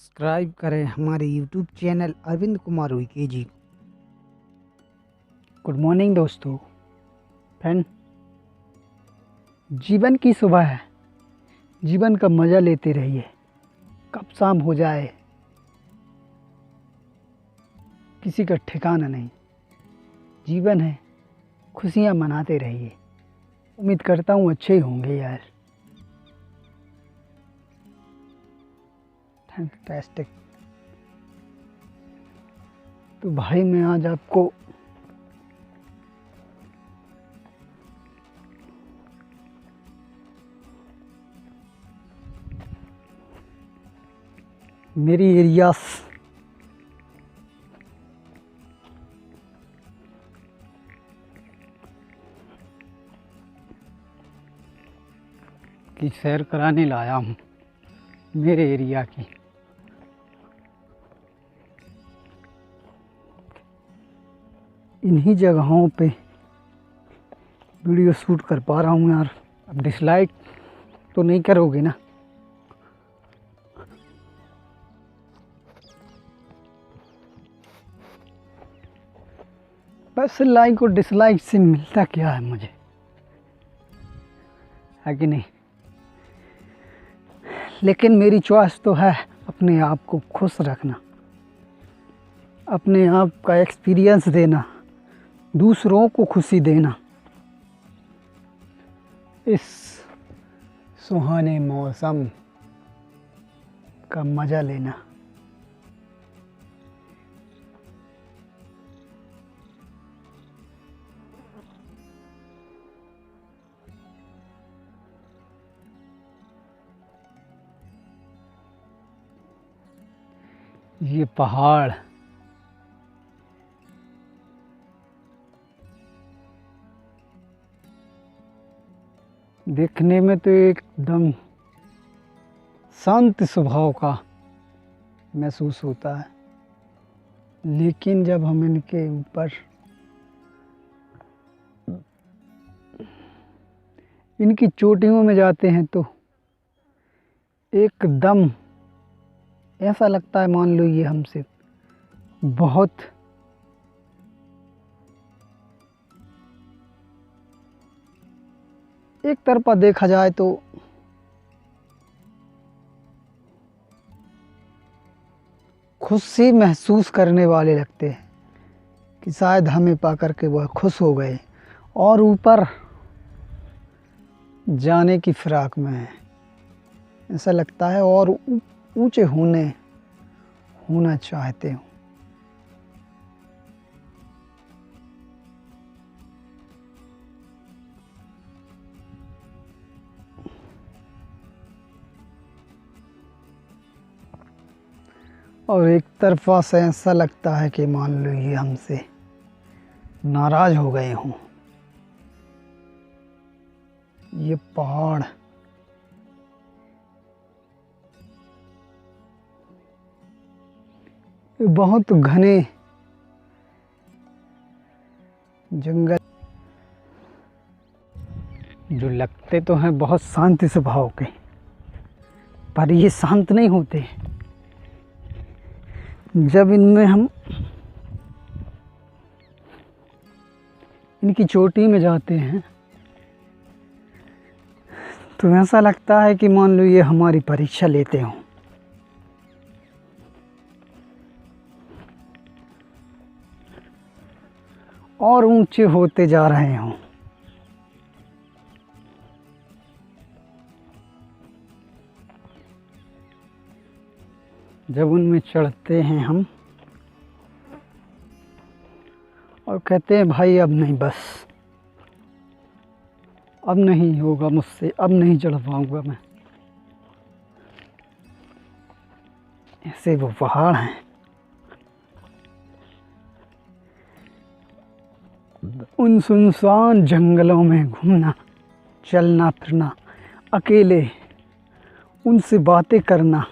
Subscribe करें हमारे YouTube channel Arvind Kumar Uikey जी। Good morning दोस्तों। फ्रेंड, जीवन की सुबह है, जीवन का मज़ा लेते रहिए। कब शाम हो जाए किसी का ठिकाना नहीं। जीवन है, खुशियाँ मनाते रहिए। उम्मीद करता हूँ अच्छे ही होंगे यार। फैंटास्टिक। तो भाई मैं आज आपको मेरी एरियास की सैर कराने लाया हूँ, मेरे एरिया की। इन्हीं जगहों पे वीडियो शूट कर पा रहा हूँ यार। अब डिसलाइक तो नहीं करोगे ना? बस लाइक और डिसलाइक से मिलता क्या है मुझे, है कि नहीं? लेकिन मेरी चॉइस तो है अपने आप को खुश रखना, अपने आप का एक्सपीरियंस देना, दूसरों को खुशी देना, इस सुहाने मौसम का मज़ा लेना। ये पहाड़ देखने में तो एकदम शांत स्वभाव का महसूस होता है, लेकिन जब हम इनके ऊपर इनकी चोटियों में जाते हैं तो एकदम ऐसा लगता है मान लो ये हमसे बहुत एक तरफा देखा जाए तो खुशी महसूस करने वाले लगते हैं कि शायद हमें पाकर के वह खुश हो गए और ऊपर जाने की फिराक में है। ऐसा लगता है और ऊंचे होना चाहते हो। और एक तरफा से ऐसा लगता है कि मान लो ये हमसे नाराज हो गए हों। ये पहाड़ बहुत घने जंगल जो लगते तो हैं बहुत शांति स्वभाव के, पर ये शांत नहीं होते। जब इनमें हम इनकी चोटी में जाते हैं तो ऐसा लगता है कि मान लो ये हमारी परीक्षा लेते हों। और ऊंचे होते जा रहे हों। जब उनमें चढ़ते हैं हम और कहते हैं भाई अब नहीं, बस अब नहीं होगा मुझसे, अब नहीं चढ़ पाऊंगा मैं। ऐसे वो पहाड़ हैं। उन सुनसान जंगलों में घूमना, चलना फिरना, अकेले उनसे बातें करना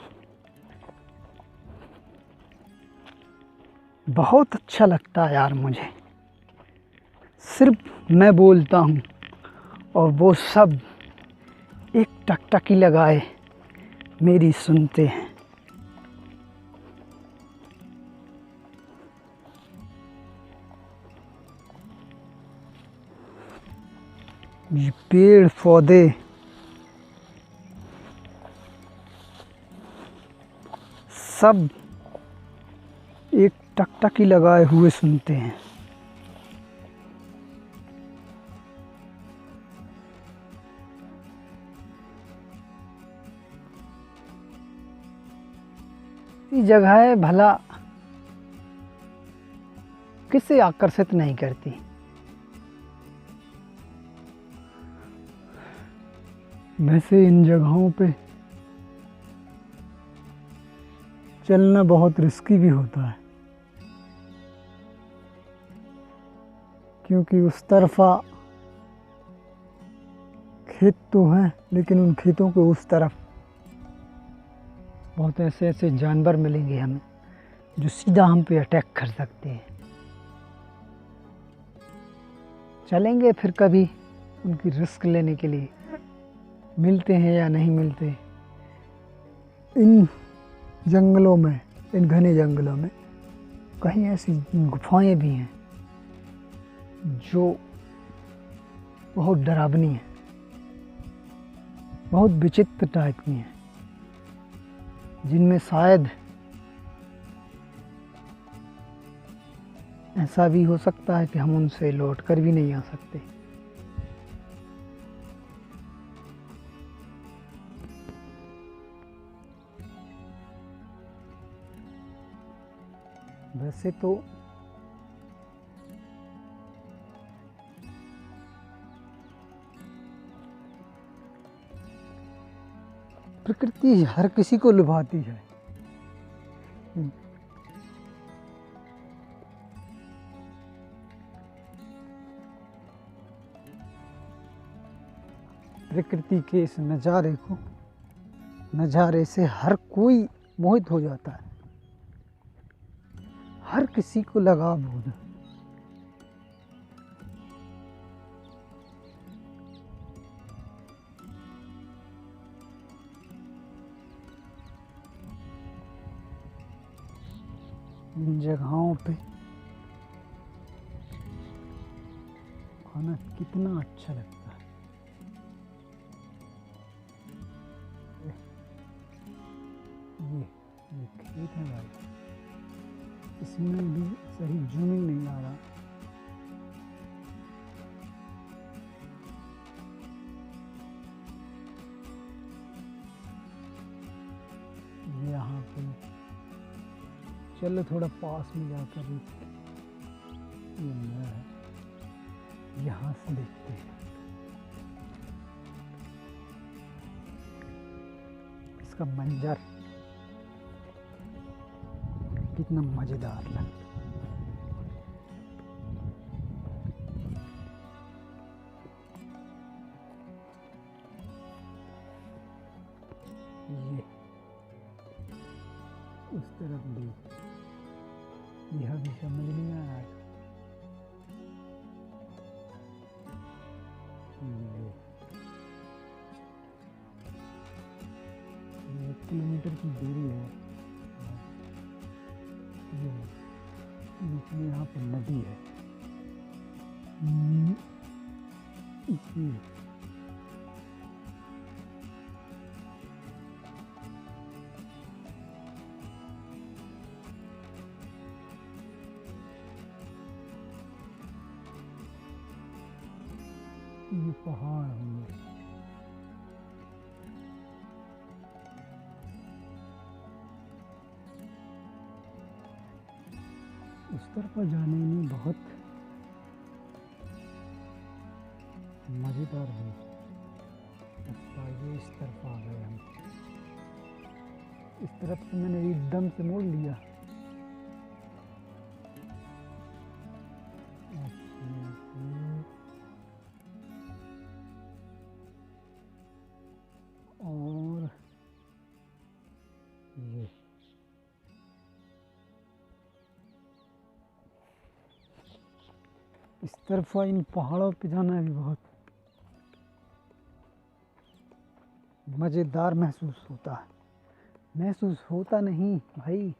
बहुत अच्छा लगता है यार मुझे। सिर्फ मैं बोलता हूँ और वो सब एक टकटकी लगाए मेरी सुनते हैं। ये पेड़ पौधे सब एक टकटकी लगाए हुए सुनते हैं। ये जगह भला किसे आकर्षित नहीं करती। वैसे इन जगहों पे चलना बहुत रिस्की भी होता है, क्योंकि उस तरफा खेत तो हैं, लेकिन उन खेतों के उस तरफ बहुत ऐसे ऐसे जानवर मिलेंगे हमें जो सीधा हम पे अटैक कर सकते हैं। चलेंगे फिर कभी उनकी रिस्क लेने के लिए, मिलते हैं या नहीं मिलते। इन जंगलों में, इन घने जंगलों में कहीं ऐसी गुफाएं भी हैं जो बहुत डरावनी हैं, बहुत विचित्र टाइप की हैं, जिनमें शायद ऐसा भी हो सकता है कि हम उनसे लौट कर भी नहीं आ सकते। वैसे तो प्रकृति हर किसी को लुभाती है। प्रकृति के इस नज़ारे से हर कोई मोहित हो जाता है, हर किसी को लगाव होता है। इन जगहों पे आना कितना अच्छा लगता है। ये खेत है भाई, इसमें भी सही जूमिंग नहीं आ रहा। यहाँ पे चलो थोड़ा पास में जाकर ये नहर है, यहाँ से देखते हैं इसका मंजर कितना मजेदार लगता है। ये उस तरफ देख, यह भी समझ नहीं आ रहा। ये 1 किलोमीटर की दूरी है। ये बीच में यहाँ पे नदी है। ये पहाड़ होंगे। उस तरफ जाने में बहुत मज़ेदार है। अच्छा, ये इस तरफ आ गए हम। इस तरफ से मैंने एकदम से मोड़ लिया। और ये इस तरफ इन पहाड़ों पे जाना भी बहुत मज़ेदार महसूस होता है। महसूस होता नहीं भाई,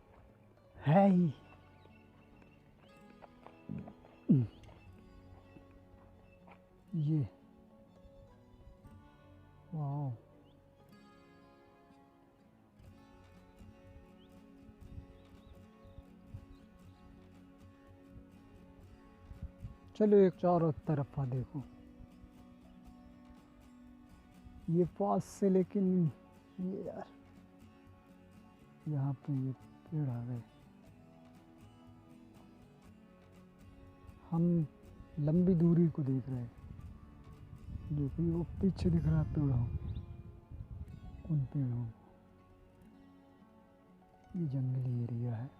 है ही। ये वाह, चलो एक चारों तरफा देखो, ये पास से, लेकिन ये यार यहाँ पे ये पेड़ आ गए। हम लंबी दूरी को देख रहे हैं, जो कि वो पीछे दिख रहा पेड़ों, उन पेड़ों, ये जंगली एरिया है।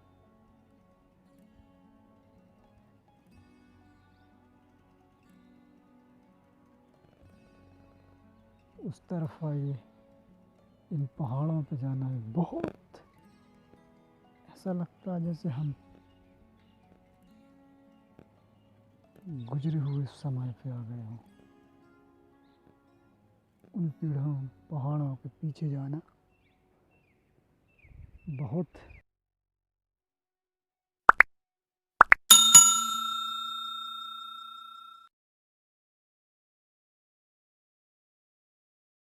उस तरफ आइए, इन पहाड़ों पे जाना है, बहुत ऐसा लगता है जैसे हम गुजरे हुए समय पे आ गए हों। उन पेड़ों पहाड़ों के पीछे जाना बहुत